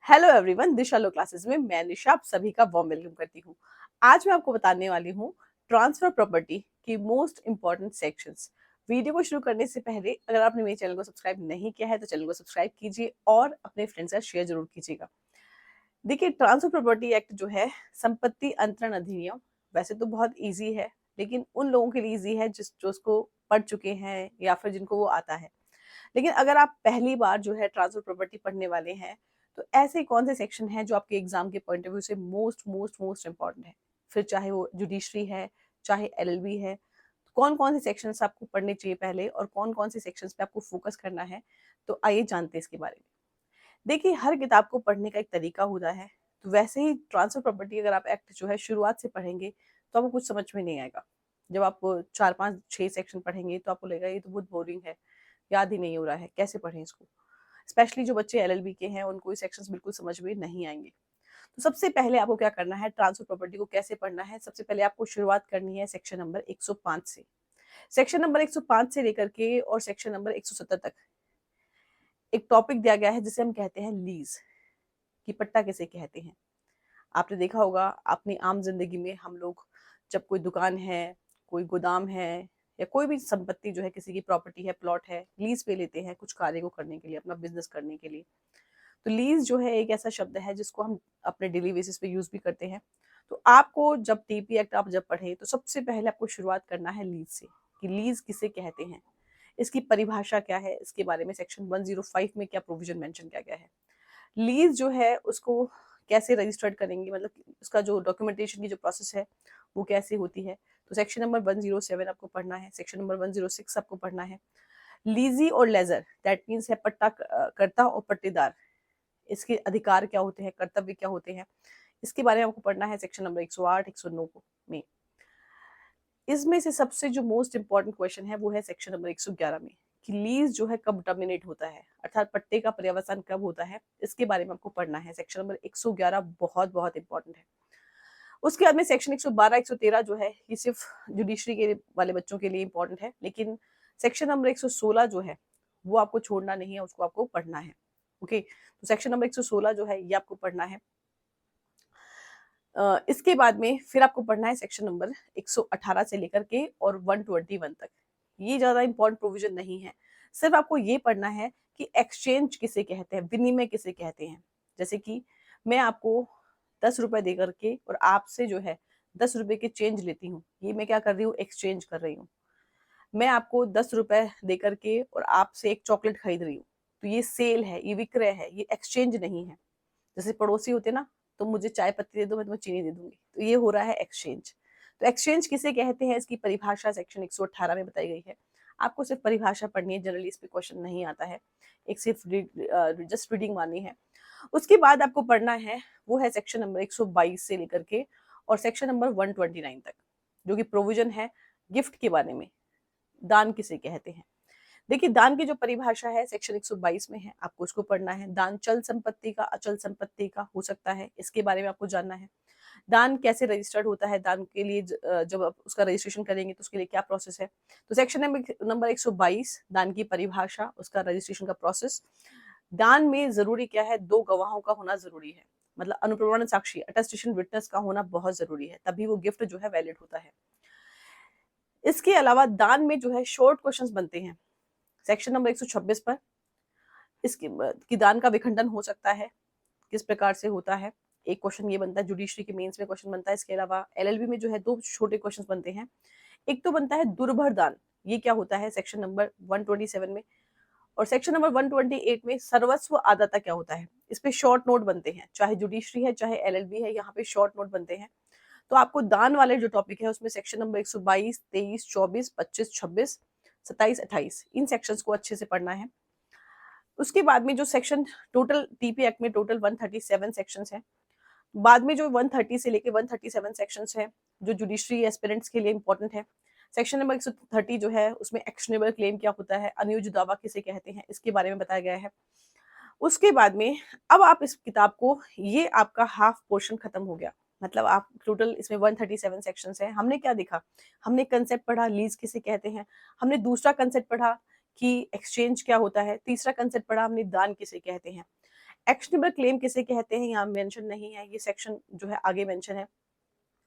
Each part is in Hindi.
हेलो एवरीवन, दिशा लो क्लासेस में मैं निशा आप सभी का वार्म वेलकम करती हूँ। आज मैं आपको बताने वाली हूँ ट्रांसफर प्रॉपर्टी की मोस्ट इंपॉर्टेंट सेक्शंस। वीडियो को शुरू करने से पहले अगर आपने मेरे चैनल को सब्सक्राइब नहीं किया है तो चैनल को सब्सक्राइब कीजिए और अपने फ्रेंड्स का शेयर जरूर कीजिएगा। देखिए, ट्रांसफर प्रॉपर्टी एक्ट जो है संपत्ति अंतरण अधिनियम वैसे तो बहुत ईजी है, लेकिन उन लोगों के लिए ईजी है जो उसको पढ़ चुके हैं या फिर जिनको वो आता है। लेकिन अगर आप पहली बार जो है ट्रांसफर प्रॉपर्टी पढ़ने वाले हैं तो ऐसे कौन से सेक्शन हैं जो आपके एग्जाम के पॉइंट ऑफ व्यू से मोस्ट मोस्ट मोस्ट इंपॉर्टेंट है, फिर चाहे वो जुडिशरी है चाहे एलएलबी है, कौन कौन से सेक्शंस आपको पढ़ने चाहिए पहले और कौन कौन से सेक्शंस पे आपको फोकस करना है। तो आइए जानते हैं इसके बारे में। देखिए, हर किताब को पढ़ने का एक तरीका होता है, तो वैसे ही ट्रांसफर प्रॉपर्टी अगर आप एक्ट जो है शुरुआत से पढ़ेंगे तो आपको कुछ समझ में नहीं आएगा। जब आप 4 5 6 सेक्शन पढ़ेंगे तो आपको लगेगा ये तो बहुत बोरिंग है, याद ही नहीं हो रहा है, कैसे पढ़ें इसको। स्पेशली जो बच्चे एलएलबी के हैं उनको ये सेक्शंस बिल्कुल समझ में नहीं आएंगे। तो सबसे पहले आपको क्या करना है, ट्रांसफर प्रॉपर्टी को कैसे पढ़ना है। सबसे पहले आपको शुरुआत करनी है सेक्शन नंबर 105 से। सेक्शन नंबर 105 से लेकर के और सेक्शन नंबर 170 तक एक टॉपिक दिया गया है जिसे हम कहते हैं लीज, कि पट्टा किसे कहते हैं। आपने देखा होगा अपनी आम जिंदगी में हम लोग जब कोई दुकान है, कोई गोदाम है या कोई भी संपत्ति जो है किसी की प्रॉपर्टी है, प्लॉट है, लीज पे लेते हैं कुछ कार्य को करने के लिए, अपना बिजनेस करने के लिए। तो लीज जो है एक ऐसा शब्द है जिसको हम अपने डेली बेसिस पे यूज भी करते हैं। तो आपको जब टीपी एक्ट आप जब पढ़े तो सबसे पहले आपको शुरुआत करना है लीज से, कि लीज किसे कहते हैं, इसकी परिभाषा क्या है, इसके बारे में सेक्शन 105 में क्या प्रोविजन मेंशन किया गया है। लीज जो है उसको कैसे रजिस्टर्ड करेंगे, मतलब उसका जो डॉक्यूमेंटेशन की जो प्रोसेस है वो कैसे होती है। तो सेक्शन नंबर 107 आपको पढ़ना है, सेक्शन नंबर 106 आपको पढ़ना है। लीजी और लेजर दैट मीन्स है पट्टा कर्ता और पट्टेदार, इसके अधिकार क्या होते हैं, कर्तव्य क्या होते हैं, इसके बारे में आपको पढ़ना है सेक्शन नंबर 108 109 में। इसमें से सबसे जो मोस्ट इंपॉर्टेंट क्वेश्चन है वो है सेक्शन नंबर 111 में, कि लीज जो है कब टर्मिनेट होता है, अर्थात पट्टे का पर्यवसान कब होता है, इसके बारे में आपको पढ़ना है। सेक्शन नंबर 111 बहुत बहुत इंपॉर्टेंट है। उसके बाद में सेक्शन 112 113 जो है ये सिर्फ जुडिशरी के वाले बच्चों के लिए इंपॉर्टेंट है, लेकिन सेक्शन नंबर 116 जो है वो आपको छोड़ना नहीं है, उसको आपको पढ़ना है। ओके, तो सेक्शन नंबर 116 जो है ये आपको पढ़ना है। इसके बाद में फिर आपको पढ़ना है सेक्शन नंबर 118 से लेकर के और 121 तक। ये ज्यादा इंपॉर्टेंट प्रोविजन नहीं है, सिर्फ आपको ये पढ़ना है कि एक्सचेंज किसे कहते हैं, विनिमय किसे कहते हैं। जैसे कि मैं आपको 10 रुपए दे करके और आपसे जो है 10 रुपए के चेंज लेती हूँ, ये मैं क्या कर रही हूँ, एक्सचेंज कर रही हूँ। मैं आपको 10 रुपए दे करके और आपसे एक चॉकलेट खरीद रही हूँ, तो ये सेल है, ये विक्रय है, ये एक्सचेंज नहीं है। जैसे पड़ोसी होते ना, तुम मुझे चाय पत्ती दे दो मैं तुम्हें चीनी दे दूंगी, तो ये हो रहा है एक्सचेंज। तो एक्सचेंज किसे कहते हैं इसकी परिभाषा सेक्शन 118 में बताई गई है। आपको सिर्फ परिभाषा पढ़नी है, जनरली इस पे क्वेश्चन नहीं आता है, एक सिर्फ जस्ट रीडिंग मानी है। उसके बाद आपको पढ़ना है वो है सेक्शन नंबर 122 से लेकर के और सेक्शन नंबर 129 तक, जो कि प्रोविजन है गिफ्ट के बारे में, दान किसे कहते हैं। देखिए, दान की जो परिभाषा है सेक्शन 122 में है, आपको उसको पढ़ना है। दान चल संपत्ति का, अचल संपत्ति का हो सकता है, इसके बारे में आपको जानना है। दान कैसे रजिस्टर्ड होता है, दान के लिए जब आप उसका रजिस्ट्रेशन करेंगे तो उसके लिए क्या प्रोसेस है। तो सेक्शन नंबर 122 दान की परिभाषा, उसका रजिस्ट्रेशन का प्रोसेस। दान में जरूरी क्या है, 2 गवाहों का होना जरूरी है, मतलब अनुप्रमाण साक्षी अटेस्टेशन विटनेस का होना बहुत जरूरी है, तभी वो गिफ्ट जो है वैलिड होता है। इसके अलावा दान में जो है शॉर्ट क्वेश्चंस बनते हैं सेक्शन नंबर 126 पर। इसकी कि दान का विखंडन हो सकता है, किस प्रकार से होता है, एक क्वेश्चन ये बनता है। जुडिशरी के मेंस में क्वेश्चन बनता है। इसके अलावा एलएलबी में जो है 2 छोटे क्वेश्चन बनते हैं। एक तो बनता है दुर्भर दान, ये क्या होता है सेक्शन नंबर 127 में, और सेक्शन नंबर 128 में सर्वस्व आदाता क्या होता है। इस पे शॉर्ट नोट बनते हैं, चाहे जुडिशरी है चाहे एलएलबी है, यहाँ पे शॉर्ट नोट बनते हैं। तो आपको दान वाले जो टॉपिक है उसमें सेक्शन नंबर 122 23 24 25 26 27 28 इन सेक्शंस को अच्छे से पढ़ना है। उसके बाद में जो सेक्शन टोटल टीपी एक्ट में टोटल 137 सेक्शंस हैं। बाद में जो 130 से लेके 137 सेक्शंस हैं जो जुडिशरी एस्पिरेंट्स के लिए इंपॉर्टेंट है। सेक्शन नंबर 130 जो है उसमें एक्शनेबल क्लेम क्या होता है, अनुयोज्य दावा किसे कहते हैं, इसके बारे में बताया गया है। उसके बाद में अब आप इस किताब को, ये आपका हाफ पोर्शन खत्म हो गया, मतलब आप टोटल इसमें 137 सेक्शंस हैं। हमने क्या देखा, हमने कंसेप्ट पढ़ा लीज किसे कहते हैं, हमने दूसरा कंसेप्ट पढ़ा कि एक्सचेंज क्या होता है, तीसरा कंसेप्ट पढ़ा हमने दान किसे कहते हैं। एक्शनेबल क्लेम किसे कहते हैं यहाँ मेंशन नहीं है, ये सेक्शन जो है आगे मेंशन है,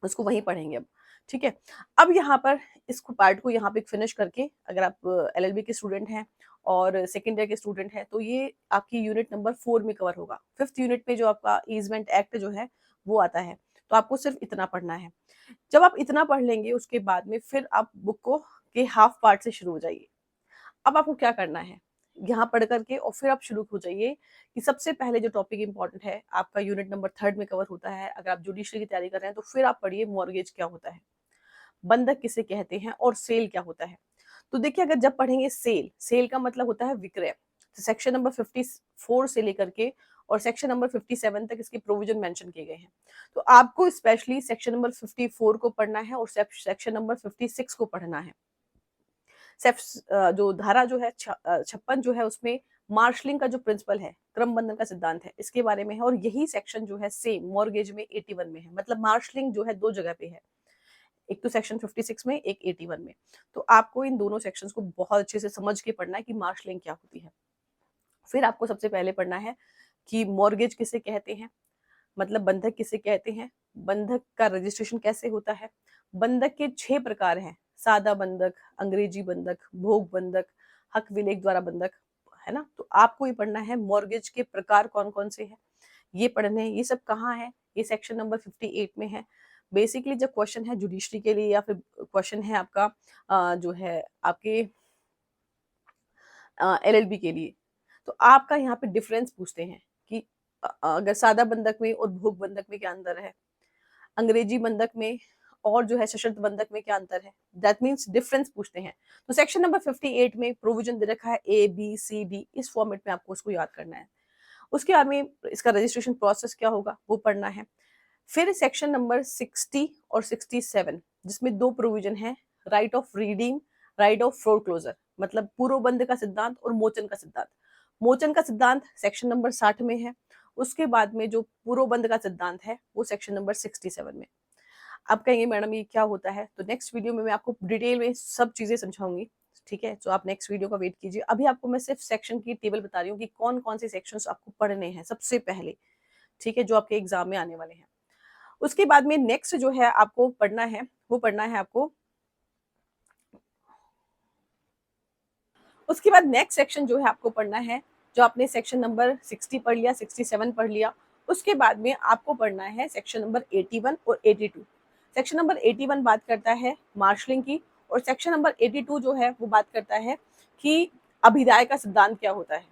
उसको वहीं पढ़ेंगे अब। ठीक है, अब यहाँ पर इसको पार्ट को यहाँ पे फिनिश करके अगर आप एलएलबी के स्टूडेंट हैं और सेकेंड ईयर के स्टूडेंट हैं तो ये आपकी यूनिट नंबर 4 में कवर होगा। 5th यूनिट में जो आपका ईजमेंट एक्ट जो है वो आता है, तो आपको सिर्फ इतना पढ़ना है। जब आप इतना पढ़ लेंगे उसके बाद में फिर आप बुक को के हाफ पार्ट से शुरू हो जाइए। अब आपको क्या करना है, यहाँ पढ़ करके और फिर आप शुरू हो जाइए कि सबसे पहले जो टॉपिक इंपॉर्टेंट है आपका यूनिट नंबर 3 में कवर होता है। अगर आप जुडिशरी की तैयारी कर रहे हैं तो फिर आप पढ़िए मॉर्गेज क्या होता है, बंधक किसे कहते हैं और सेल क्या होता है। तो देखिए अगर जब पढ़ेंगे सेल, सेल का मतलब होता है विक्रय। तो सेक्शन नंबर 54 से लेकर के और सेक्शन नंबर 57 तक इसके प्रोविजन मेंशन किए गए हैं। तो आपको स्पेशली सेक्शन नंबर 54 को पढ़ना है और सेक्शन नंबर 56 को पढ़ना है। जो धारा जो है 56 जो है उसमें मार्शलिंग का जो प्रिंसिपल है, क्रम बंधन का सिद्धांत है, इसके बारे में है। और यही सेक्शन जो है सेम मॉर्गेज में 81 में है। मतलब मार्शलिंग जो है दो जगह पे है, एक तो सेक्शन 56 में, एक 81 में। तो आपको इन दोनों सेक्शंस को बहुत अच्छे से समझ के पढ़ना है कि मार्शलिंग क्या होती है। फिर आपको सबसे पहले पढ़ना है कि मॉर्गेज किसे कहते हैं, मतलब बंधक किसे कहते हैं, बंधक का रजिस्ट्रेशन कैसे होता है। बंधक के 6 प्रकार हैं, सादा बंधक, अंग्रेजी बंधक, भोग बंधक, हक विलेख द्वारा बंधक, है ना। तो आपको ये पढ़ना है मॉर्गेज के प्रकार कौन कौन से हैं, ये पढ़ने हैं। ये सब कहाँ है, ये सेक्शन नंबर 58 में है। बेसिकली जब क्वेश्चन है जुडिशरी के लिए या फिर क्वेश्चन है आपका जो है आपके एलएलबी के लिए, तो आपका यहाँ पे डिफरेंस पूछते हैं कि अगर सादा बंधक में और भोग बंधक में क्या अंतर है, अंग्रेजी बंधक में और जो है सशर्त बंधक में क्या अंतर है, दैट मीन्स डिफरेंस पूछते हैं। तो सेक्शन नंबर 58 में प्रोविजन दे रखा है ABCD, इस फॉर्मेट में आपको उसको याद करना है। उसके बाद में इसका रजिस्ट्रेशन प्रोसेस क्या होगा वो पढ़ना है। फिर सेक्शन नंबर 60 और 67 जिसमें दो प्रोविजन है, right of redeem, right of foreclosure, मतलब पूर्वबंध का सिद्धांत और मोचन का सिद्धांत। मोचन का सिद्धांत सेक्शन नंबर 60 में है, उसके बाद में जो पूर्वबंध का सिद्धांत है वो सेक्शन नंबर 67 में। आप कहेंगे मैडम ये क्या होता है, तो नेक्स्ट वीडियो में मैं आपको डिटेल में सब चीजें समझाऊंगी। ठीक है, तो आप नेक्स्ट वीडियो का वेट कीजिए। अभी आपको मैं सिर्फ सेक्शन की टेबल बता रही हूँ कि कौन कौन से सेक्शंस आपको पढ़ने हैं सबसे पहले, ठीक है, जो आपके एग्जाम में आने वाले हैं। उसके बाद में नेक्स्ट जो है आपको पढ़ना है वो पढ़ना है आपको, उसके बाद नेक्स्ट सेक्शन जो है आपको पढ़ना है, जो आपने सेक्शन नंबर 60 पढ़ लिया, 67 पढ़ लिया, उसके बाद में आपको पढ़ना है सेक्शन नंबर 81 और 82। सेक्शन नंबर 81 बात करता है मार्शलिंग की और सेक्शन नंबर 82 जो है वो बात करता है कि अभिदाय का सिद्धांत क्या होता है।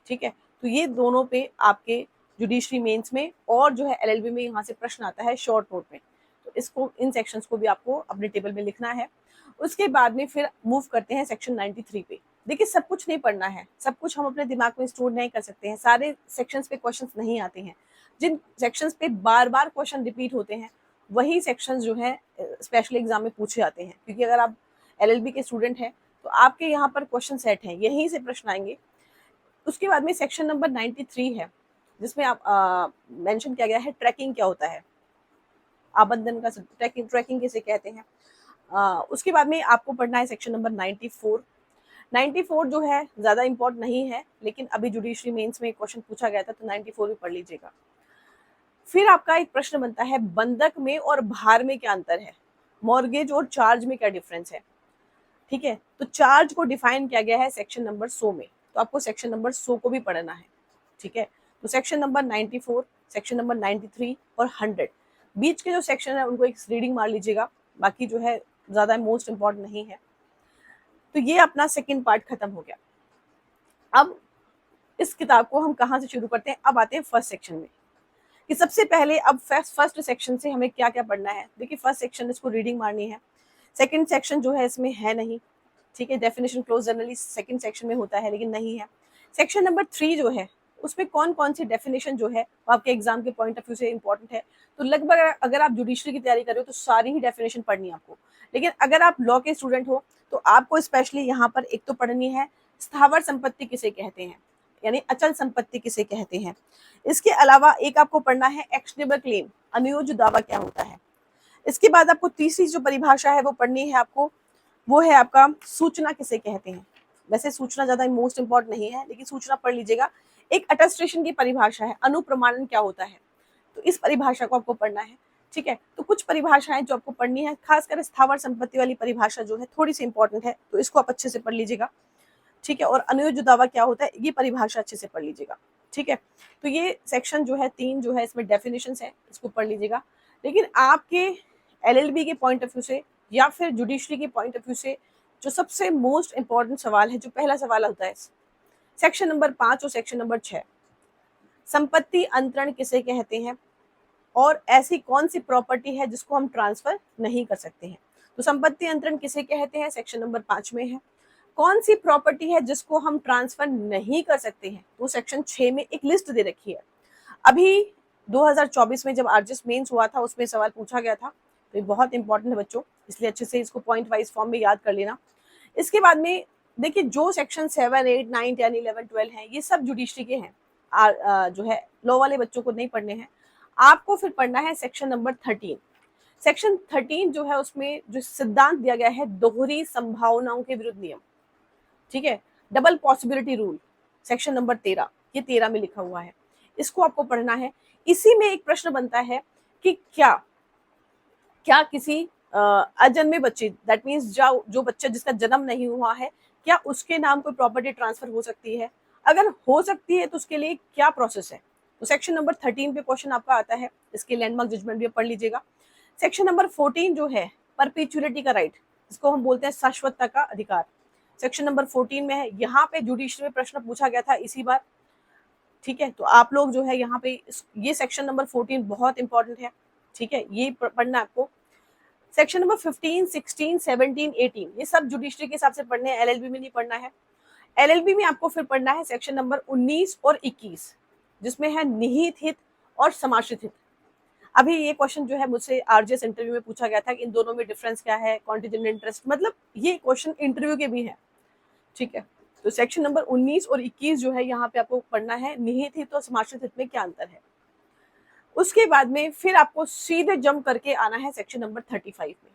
ठीक है, तो ये दोनों पे आपके जुडिशरी मेंस में और जो है एलएलबी में यहाँ से प्रश्न आता है शॉर्ट नोट में। तो इसको इन सेक्शंस को भी आपको अपने टेबल में लिखना है। उसके बाद में फिर मूव करते हैं सेक्शन 93 पे। देखिए सब कुछ नहीं पढ़ना है, सब कुछ हम अपने दिमाग में स्टोर नहीं कर सकते हैं, सारे सेक्शंस पे क्वेश्चंस नहीं आते हैं। जिन सेक्शंस पे बार बार क्वेश्चन रिपीट होते हैं वही सेक्शंस जो है स्पेशल एग्जाम में पूछे जाते हैं, क्योंकि अगर आप एलएलबी के स्टूडेंट हैं तो आपके यहाँ पर क्वेश्चन सेट हैं, यहीं से प्रश्न आएंगे। उसके बाद में सेक्शन नंबर 93 है जिसमें आप मेंशन किया गया है ट्रैकिंग क्या होता है, आबंधन का ट्रैकिंग ट्रैकिंग किसे कहते हैं। उसके बाद में आपको पढ़ना है सेक्शन नंबर 94। 94 जो है ज्यादा इंपॉर्टेंट नहीं है, लेकिन अभी जुडिशरी मेंस में क्वेश्चन पूछा गया था तो 94 भी पढ़ लीजिएगा। फिर आपका एक प्रश्न बनता है बंधक में और भार में क्या अंतर है, मॉर्गेज और चार्ज में क्या डिफरेंस है। ठीक है, तो चार्ज को डिफाइन किया गया है सेक्शन नंबर 100 में, तो आपको सेक्शन नंबर 100 को भी पढ़ना है। ठीक है, तो सेक्शन नंबर 94, सेक्शन नंबर 93 और 100 बीच के जो सेक्शन है उनको एक रीडिंग मार लीजिएगा, बाकी जो है ज्यादा मोस्ट इंपॉर्टेंट नहीं है। तो ये अपना सेकंड पार्ट खत्म हो गया। अब इस किताब को हम कहाँ से शुरू करते हैं, अब आते हैं फर्स्ट सेक्शन में कि सबसे पहले अब फर्स्ट सेक्शन से हमें क्या क्या पढ़ना है। देखिए फर्स्ट सेक्शन इसको रीडिंग मारनी है, सेकंड सेक्शन जो है इसमें है नहीं। ठीक है, definition close generally second section में होता है लेकिन नहीं है। सेक्शन नंबर 3 जो है उसमें कौन कौन सी डेफिनेशन जो है वो आपके एग्जाम के पॉइंट ऑफ व्यू से इंपॉर्टेंट है। तो लगभग अगर आप जुडिशरी की तैयारी कर रहे हो तो सारी ही डेफिनेशन पढ़नी है आपको। लेकिन अगर आप लॉ के स्टूडेंट हो तो आपको स्पेशली यहाँ पर एक तो पढ़नी है स्थावर संपत्ति किसे कहते हैं, यानी अचल संपत्ति किसे कहते हैं। इसके अलावा एक आपको पढ़ना है एक्शनेबल क्लेम, अनुयोज्य दावा क्या होता है। इसके बाद आपको तीसरी जो परिभाषा है वो पढ़नी है आपको, वो है आपका सूचना किसे कहते हैं। वैसे सूचना ज्यादा मोस्ट इंपॉर्टेंट नहीं है लेकिन सूचना पढ़ लीजिएगा। एक अटेस्टेशन की परिभाषा है, अनुप्रमाणन क्या होता है, तो इस परिभाषा को आपको पढ़ना है। ठीक है, तो कुछ परिभाषाएं जो आपको पढ़नी है, खासकर स्थावर संपत्ति वाली परिभाषा जो है थोड़ी सी इंपॉर्टेंट है, तो इसको आप अच्छे से पढ़ लीजिएगा। ठीक है, और अनुयोज्य दावा क्या होता है, ये परिभाषा अच्छे से पढ़ लीजिएगा। ठीक है, तो ये सेक्शन जो है 3 जो है इसमें डेफिनेशंस है, इसको पढ़ लीजिएगा। लेकिन आपके एलएलबी के पॉइंट ऑफ व्यू से या फिर जुडिशरी के पॉइंट ऑफ व्यू से जो सबसे मोस्ट इंपॉर्टेंट सवाल है, जो पहला सवाल होता है सेक्शन नंबर 5 और सेक्शन नंबर 6, संपत्ति अंतरण किसे कहते हैं और ऐसी कौन सी प्रॉपर्टी है जिसको हम ट्रांसफर नहीं कर सकते हैं। तो संपत्ति अंतरण किसे कहते हैं सेक्शन नंबर 5 में है। कौन सी प्रॉपर्टी है जिसको हम ट्रांसफर नहीं कर सकते हैं, तो सेक्शन 6 में एक लिस्ट दे रखी है। अभी 2024 में जब आरजेएस मेंस हुआ था उसमें सवाल पूछा गया था, तो ये बहुत इंपॉर्टेंट है बच्चों, इसलिए अच्छे से इसको पॉइंट वाइज फॉर्म में याद कर लेना। इसके बाद में देखिए जो सेक्शन 7, 8, 9, 10, 11, 12 हैं, ये सब जुडिशरी के हैं, जो है लॉ वाले बच्चों को नहीं पढ़ने हैं। आपको फिर पढ़ना है सेक्शन नंबर 13। सेक्शन 13 जो है उसमें जो सिद्धांत दिया गया है दोहरी संभावनाओं के विरुद्ध नियम। ठीक है, double possibility rule, section number 13, ये 13 में लिखा हुआ है, इसको आपको पढ़ना है। इसी में एक प्रश्न बनता है कि क्या किसी अजन्मे बच्चे, दैट मीन्स जो बच्चा जिसका जन्म नहीं हुआ है, क्या उसके नाम कोई प्रॉपर्टी ट्रांसफर हो सकती है, अगर हो सकती है तो उसके लिए क्या प्रोसेस है। तो सेक्शन नंबर 13 पे क्वेश्चन आपका आता है, इसके लैंडमार्क जजमेंट भी पढ़ लीजिएगा। सेक्शन नंबर 14 जो है परपेचुअलिटी का राइट, इसको हम बोलते हैं शाश्वतता का अधिकार, सेक्शन नंबर 14 में है। यहाँ पे जुडिशरी में प्रश्न पूछा गया था इसी बार। ठीक है, तो आप लोग जो है यहाँ पे ये सेक्शन नंबर 14 बहुत इंपॉर्टेंट है। ठीक है, ये पढ़ना आपको। सेक्शन नंबर 15, 16, 17, 18 ये सब जुडिशरी के हिसाब से पढ़ने हैं, एलएलबी में नहीं पढ़ना है। एलएलबी में आपको फिर पढ़ना है सेक्शन नंबर 19 और 21, जिसमें है निहित हित और समाश्रित हित। अभी ये क्वेश्चन जो है मुझसे आरजेएस इंटरव्यू में पूछा गया था कि इन दोनों में डिफरेंस क्या है, कॉन्टिजेंट इंटरेस्ट, मतलब ये क्वेश्चन इंटरव्यू के भी है। ठीक है, तो सेक्शन नंबर 19 और 21 जो है यहाँ पे आपको पढ़ना है, निहित हित और समाश्रित हित में क्या अंतर है। उसके बाद में फिर आपको सीधे जंप करके आना है सेक्शन नंबर 35 में।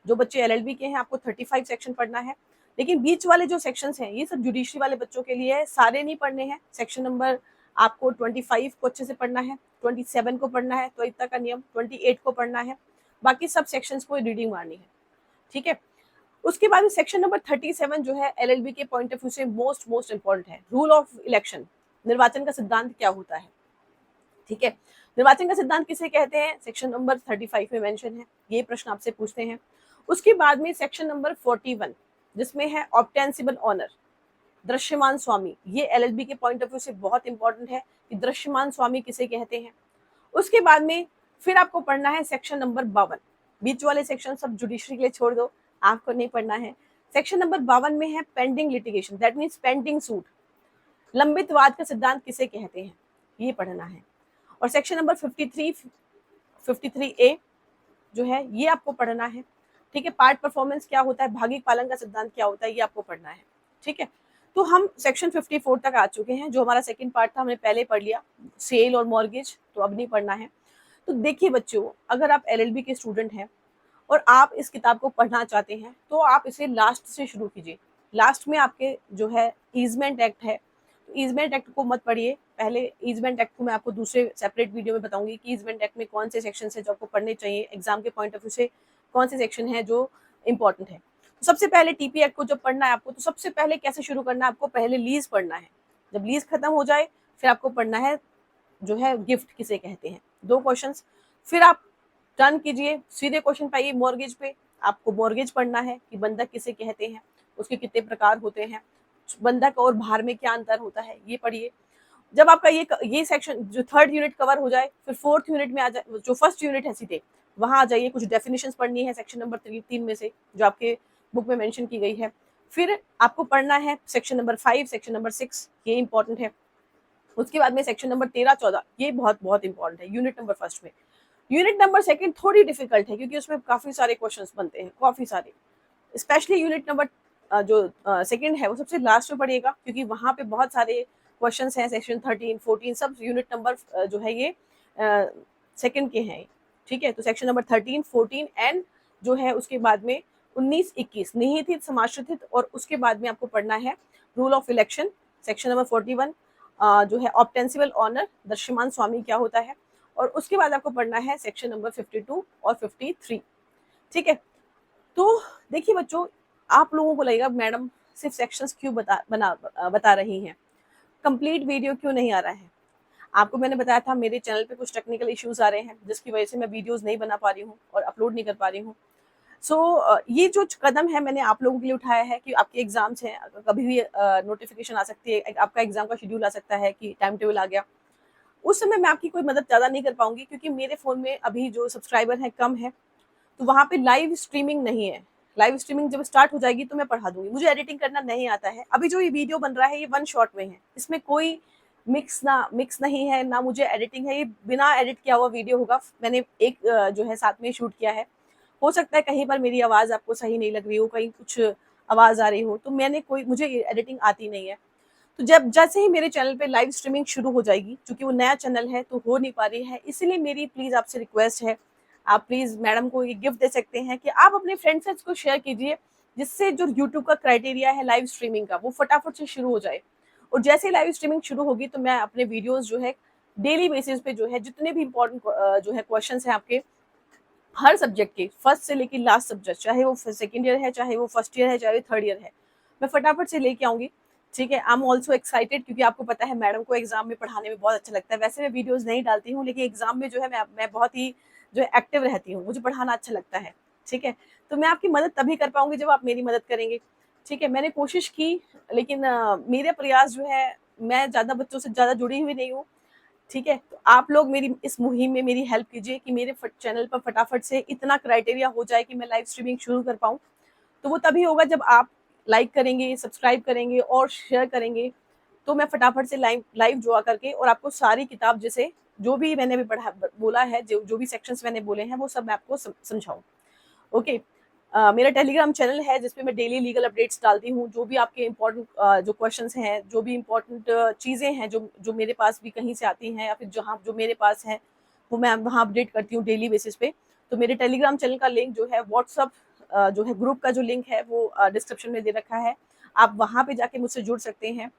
जो बच्चे एलएलबी के हैं आपको 35 सेक्शन पढ़ना है, लेकिन बीच वाले जो सेक्शंस हैं ये सब जुडिशरी वाले बच्चों के लिए है, सारे नहीं पढ़ने हैं। सेक्शन नंबर आपको 25 को अच्छे से पढ़ना है, 27 को पढ़ना है, त्वरितता का नियम 28 को पढ़ना है, बाकी सब सेक्शंस को रीडिंग मारनी है। ठीक है, उसके बाद में सेक्शन नंबर 37 जो है एलएलबी के पॉइंट ऑफ व्यू से मोस्ट इंपॉर्टेंट है, रूल ऑफ इलेक्शन, निर्वाचन का सिद्धांत क्या होता है। ठीक है, निर्वाचन का सिद्धांत किसे कहते हैं, सेक्शन नंबर 35 में मेंशन है, ये प्रश्न आपसे पूछते हैं। उसके बाद में सेक्शन नंबर 41 जिसमें है ऑब्टेंसिबल ऑनर, दृश्यमान स्वामी, ये एलएलबी के पॉइंट ऑफ व्यू से बहुत इंपॉर्टेंट है कि दृश्यमान स्वामी किसे कहते हैं। उसके बाद में फिर आपको पढ़ना है सेक्शन नंबर 52, बीच वाले सेक्शन सब जुडिशरी के लिए छोड़ दो, आपको नहीं पढ़ना है। सेक्शन नंबर 52 में है pending litigation, that means pending suit, लंबित वाद का सिद्धांत किसे कहते हैं, ये पढ़ना है। और सेक्शन नंबर 53A जो है ये आपको पढ़ना है। ठीक है, पार्ट परफॉर्मेंस क्या होता है, भागिक पालन का सिद्धांत क्या होता है, ये आपको पढ़ना है। ठीक है, तो हम सेक्शन 54 तक आ चुके हैं, जो हमारा सेकंड पार्ट था हमने पहले पढ़ लिया, सेल और मॉर्गेज, तो अब नहीं पढ़ना है। तो देखिए बच्चों, अगर आप एलएलबी के स्टूडेंट हैं और आप इस किताब को पढ़ना चाहते हैं तो आप इसे लास्ट से शुरू कीजिए। लास्ट में आपके जो है ईजमेंट एक्ट है, तो ईजमेंट एक्ट को मत पढ़िए, पहले ईजमेंट एक्ट को मैं आपको दूसरे सेपरेट वीडियो में बताऊंगी कि ईजमेंट एक्ट में कौन से सेक्शन है जो आपको पढ़ने चाहिए, एग्जाम के पॉइंट ऑफ व्यू से कौन से सेक्शन है जो इंपॉर्टेंट है। तो सबसे पहले टीपी एक्ट को जब पढ़ना है आपको, तो सबसे पहले कैसे शुरू करना है, आपको पहले लीज पढ़ना है, जब लीज खत्म हो जाए फिर आपको पढ़ना है जो है गिफ्ट किसे कहते हैं, 2 क्वेश्चंस। फिर आप टर्न कीजिए, सीधे क्वेश्चन पाइए मॉर्गेज पे, आपको मॉर्गेज पढ़ना है कि बंधक किसे कहते हैं, उसके कितने प्रकार होते हैं, बंधक और भार में क्या अंतर होता है, ये पढ़िए। जब आपका ये सेक्शन जो 3rd यूनिट कवर हो जाए, फिर 4th यूनिट में आ जाए, जो 1st यूनिट है सीधे वहां आ जाइए, कुछ डेफिनेशंस पढ़नी है सेक्शन नंबर 3 में से जो आपके बुक में मेंशन की गई है। फिर आपको पढ़ना है सेक्शन नंबर 5, सेक्शन नंबर 6, ये इंपॉर्टेंट है। उसके बाद में सेक्शन नंबर 13, 14 ये बहुत इंपॉर्टेंट है यूनिट नंबर 1 में। यूनिट नंबर 2 थोड़ी डिफिकल्ट है क्योंकि उसमें काफी सारे क्वेश्चंस बनते हैं, काफी सारे, स्पेशली यूनिट नंबर जो 2 है वो सबसे लास्ट में पढ़िएगा क्योंकि वहां पे बहुत सारे क्वेश्चंस हैं, सेक्शन 13, 14 सब यूनिट नंबर जो है ये 2 के हैं। ठीक है, तो सेक्शन नंबर 13, 14 एंड जो है उसके बाद में 19, 21 निहित हित, समाश्रित हित, और उसके बाद में आपको पढ़ना है rule of election, section number 41, जो है ऑब्टेंसिबल ऑनर दृश्यमान स्वामी क्या होता है, और उसके बाद आपको पढ़ना है सेक्शन नंबर 52 और 53। ठीक है, तो देखिए बच्चों, आप लोगों को लगेगा मैडम सिर्फ सेक्शंस क्यों बता रही हैं, कंप्लीट वीडियो क्यों नहीं आ रहा है। आपको मैंने बताया था मेरे चैनल पे कुछ टेक्निकल इश्यूज आ रहे हैं जिसकी वजह से मैं वीडियोस नहीं बना पा रही हूँ और अपलोड नहीं कर पा रही हूँ। ये जो कदम है मैंने आप लोगों के लिए उठाया है कि आपके एग्जाम्स हैं, कभी भी नोटिफिकेशन आ सकती है, आपका एग्जाम का शेड्यूल आ सकता है कि टाइम टेबल आ गया। उस समय मैं आपकी कोई मदद ज़्यादा नहीं कर पाऊंगी क्योंकि मेरे फ़ोन में अभी जो सब्सक्राइबर हैं कम है, तो वहाँ पे लाइव स्ट्रीमिंग नहीं है। लाइव स्ट्रीमिंग जब स्टार्ट हो जाएगी तो मैं पढ़ा दूंगी। मुझे एडिटिंग करना नहीं आता है। अभी जो ये वीडियो बन रहा है ये वन शॉट में है, इसमें कोई मिक्स नहीं है, ना मुझे एडिटिंग है, ये बिना एडिट किया हुआ वीडियो होगा। मैंने एक जो है साथ में शूट किया है। हो सकता है कहीं पर मेरी आवाज़ आपको सही नहीं लग रही हो, कहीं कुछ आवाज़ आ रही हो, तो मुझे एडिटिंग आती नहीं है। तो जब जैसे ही मेरे चैनल पे लाइव स्ट्रीमिंग शुरू हो जाएगी, क्योंकि वो नया चैनल है तो हो नहीं पा रही है, इसीलिए मेरी प्लीज आपसे रिक्वेस्ट है, आप प्लीज मैडम को ये गिफ्ट दे सकते हैं कि आप अपने फ्रेंड्स को शेयर कीजिए, जिससे जो यूट्यूब का क्राइटेरिया है लाइव स्ट्रीमिंग का वो फटाफट से शुरू हो जाए। और जैसे ही लाइव स्ट्रीमिंग शुरू होगी तो मैं अपने वीडियोस जो है डेली बेसिस पे जो है जितने भी इंपॉर्टेंट जो है क्वेश्चन है आपके हर सब्जेक्ट के, फर्स्ट से लेकर लास्ट सब्जेक्ट, चाहे वो सेकेंड ईयर है, चाहे वो फर्स्ट ईयर है, चाहे वो थर्ड ईयर है, मैं फटाफट से लेके आऊंगी। ठीक है, आई एम ऑल्सो एक्साइटेड क्योंकि आपको पता है मैडम को एग्जाम में पढ़ाने में बहुत अच्छा लगता है। वैसे मैं वीडियोस नहीं डालती हूँ, लेकिन एग्जाम में जो है मैं बहुत ही जो है एक्टिव रहती हूँ, मुझे पढ़ाना अच्छा लगता है। ठीक है, तो मैं आपकी मदद तभी कर पाऊंगी जब आप मेरी मदद करेंगे। ठीक है, मैंने कोशिश की, लेकिन मेरे प्रयास जो है, मैं ज़्यादा बच्चों से ज़्यादा जुड़ी हुई नहीं हूँ। ठीक है, तो आप लोग मेरी इस मुहिम में मेरी हेल्प कीजिए कि मेरे चैनल पर फटाफट से इतना क्राइटेरिया हो जाए कि मैं लाइव स्ट्रीमिंग शुरू कर पाऊँ। तो वो तभी होगा जब आप लाइक करेंगे, सब्सक्राइब करेंगे और शेयर करेंगे। तो मैं फटाफट से लाइव लाइव जो आ करके और आपको सारी किताब, जैसे जो भी मैंने अभी पढ़ा बोला है, जो भी सेक्शंस मैंने बोले हैं वो सब मैं आपको समझाऊँ। ओके। मेरा टेलीग्राम चैनल है जिसपे मैं डेली लीगल अपडेट्स डालती हूँ, जो भी आपके इम्पोर्टेंट जो क्वेश्चंस हैं, जो भी इम्पोर्टेंट चीज़ें हैं जो जो मेरे पास भी कहीं से आती हैं या फिर जहाँ जो मेरे पास है, वो मैं वहाँ अपडेट करती हूँ डेली बेसिस पे। तो मेरे टेलीग्राम चैनल का लिंक जो है, व्हाट्सअप जो है ग्रुप का जो लिंक है वो डिस्क्रिप्शन में दे रखा है, आप वहाँ पे जाके मुझसे जुड़ सकते हैं।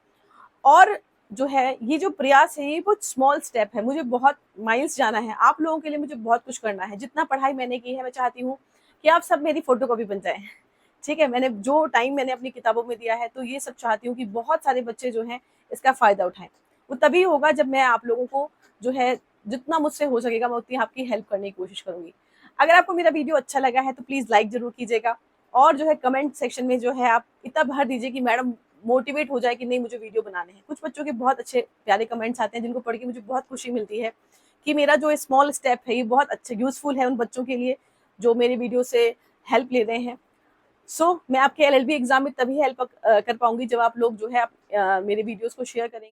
और जो है ये जो प्रयास है ये बहुत स्मॉल स्टेप है, मुझे बहुत माइल्स जाना है, आप लोगों के लिए मुझे बहुत कुछ करना है। जितना पढ़ाई मैंने की है, मैं चाहती हूँ कि आप सब मेरी फोटोकॉपी बन जाएं। ठीक है, मैंने जो टाइम मैंने अपनी किताबों में दिया है, तो ये सब चाहती हूँ कि बहुत सारे बच्चे जो हैं इसका फायदा उठाएं। वो तभी होगा जब मैं आप लोगों को जो है जितना मुझसे हो सकेगा मैं उतनी आपकी हेल्प करने की कोशिश करूंगी। अगर आपको मेरा वीडियो अच्छा लगा है तो प्लीज लाइक जरूर कीजिएगा, और जो है कमेंट सेक्शन में जो है आप इतना भर दीजिए कि मैडम मोटिवेट हो जाए कि नहीं मुझे वीडियो बनाने हैं। कुछ बच्चों के बहुत अच्छे प्यारे कमेंट्स आते हैं जिनको पढ़ के मुझे बहुत खुशी मिलती है कि मेरा जो स्मॉल स्टेप है ये बहुत अच्छा यूजफुल है उन बच्चों के लिए जो मेरे वीडियो से हेल्प ले रहे हैं। मैं आपके एलएलबी एग्जाम में तभी हेल्प कर पाऊंगी जब आप लोग जो है मेरे वीडियोस को शेयर करेंगे।